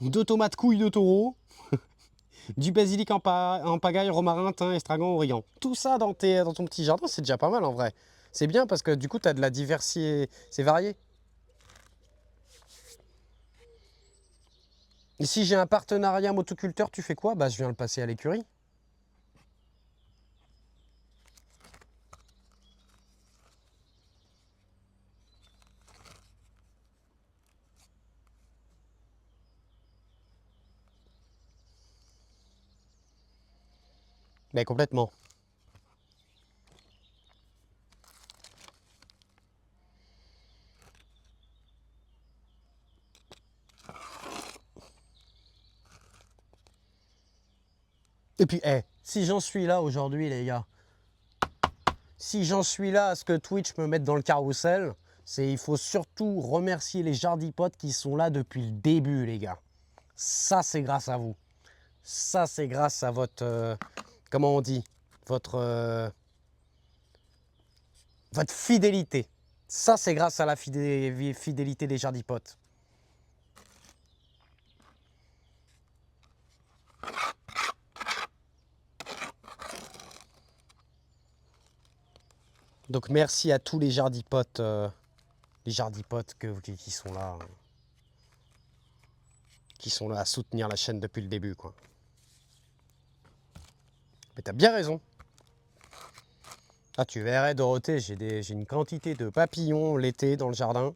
2 tomates couilles de taureau, du basilic en pagaille, romarin, thym, estragon, origan. Tout ça dans ton petit jardin, c'est déjà pas mal en vrai. C'est bien parce que du coup, tu as de la diversité, c'est varié. Et si j'ai un partenariat motoculteur, tu fais quoi? Bah, je viens le passer à l'écurie. Mais complètement. Et puis, si j'en suis là aujourd'hui, les gars, si j'en suis là à ce que Twitch me mette dans le carrousel, il faut surtout remercier les jardipotes qui sont là depuis le début, les gars. Ça, c'est grâce à vous. Ça, c'est grâce à votre, comment on dit, votre fidélité. Ça, c'est grâce à la fidélité des jardipotes. Donc merci à tous les jardipotes qui sont là. Qui sont là à soutenir la chaîne depuis le début, quoi. Mais t'as bien raison. Ah, tu verrais, Dorothée, j'ai une quantité de papillons l'été dans le jardin.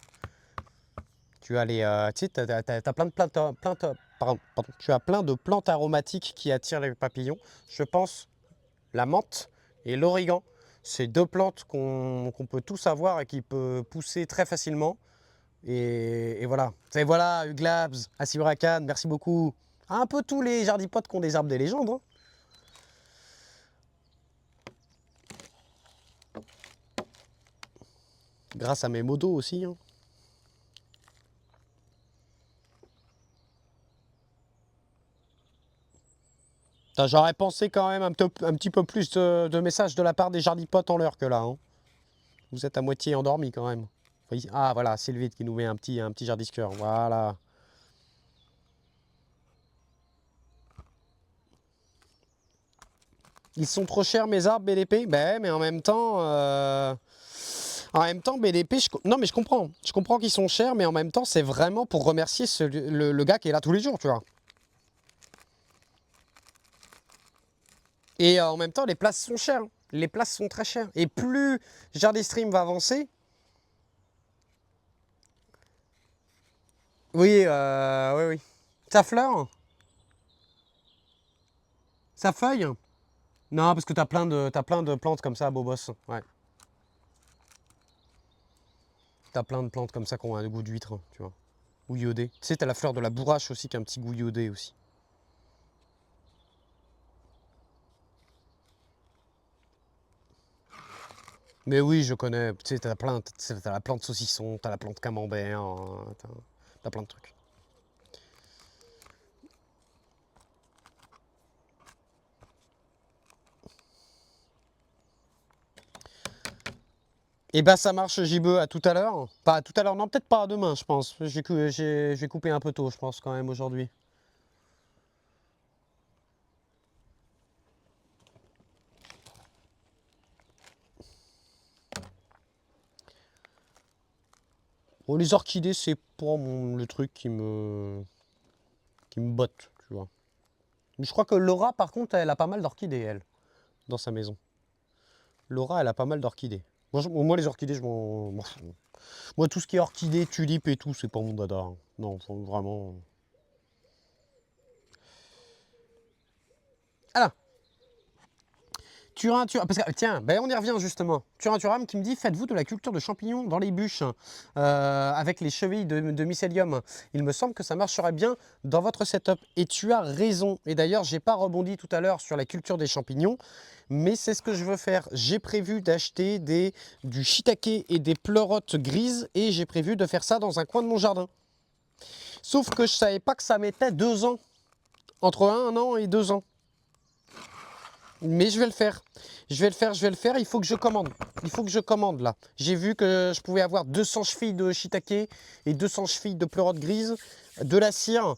Tu as tu sais, t'as plein de plantes, pardon, tu as plein de plantes aromatiques qui attirent les papillons. Je pense la menthe et l'origan. C'est 2 plantes qu'on peut tous avoir et qui peuvent pousser très facilement. Et voilà. Et voilà, Uglabs, Assiburakan, merci beaucoup. Un peu tous les jardipotes qui ont des arbres des légendes, hein. Grâce à mes modos aussi, hein. J'aurais pensé quand même un petit peu plus de messages de la part des jardipotes en l'heure que là, hein. Vous êtes à moitié endormi quand même. Ah voilà, Sylvie qui nous met un petit jardisqueur. Voilà. Ils sont trop chers mes arbres BDP. Ben mais en même temps, BDP, non mais je comprends. Je comprends qu'ils sont chers, mais en même temps, c'est vraiment pour remercier le gars qui est là tous les jours, tu vois. Et en même temps, les places sont chères. Les places sont très chères. Et plus Jardistream va avancer... Oui, oui, oui. Ça fleur? Ça feuille? Non, parce que t'as plein de plantes comme ça, beau boss. Ouais. T'as plein de plantes comme ça qui ont un goût d'huître, tu vois. Ou iodé. Tu sais, t'as la fleur de la bourrache aussi qui a un petit goût iodé aussi. Mais oui, je connais. Tu sais, t'as la plante saucisson, t'as la plante camembert, t'as plein de trucs. Et bah ça marche, JB, à tout à l'heure. Pas à tout à l'heure, non, peut-être pas à demain, je pense. Je vais couper un peu tôt, je pense, quand même, aujourd'hui. Bon, les orchidées, c'est pas le truc qui me botte, tu vois. Mais je crois que Laura, par contre, elle a pas mal d'orchidées, elle, dans sa maison. Laura, elle a pas mal d'orchidées. Moi, les orchidées, je m'en fous. Moi, tout ce qui est orchidées, tulipes et tout, c'est pas mon dada, hein. Non, vraiment. Alors, parce que, tiens, ben on y revient justement. Turam qui me dit, faites-vous de la culture de champignons dans les bûches avec les chevilles de mycélium. Il me semble que ça marcherait bien dans votre setup. Et tu as raison. Et d'ailleurs, j'ai pas rebondi tout à l'heure sur la culture des champignons, mais c'est ce que je veux faire. J'ai prévu d'acheter du shiitake et des pleurotes grises et j'ai prévu de faire ça dans un coin de mon jardin. Sauf que je savais pas que ça mettait 2 ans. Entre 1 an et 2 ans. Mais je vais le faire. Je vais le faire. Il faut que je commande. Il faut que je commande là. J'ai vu que je pouvais avoir 200 chevilles de shiitake et 200 chevilles de pleurote grise, de la cire.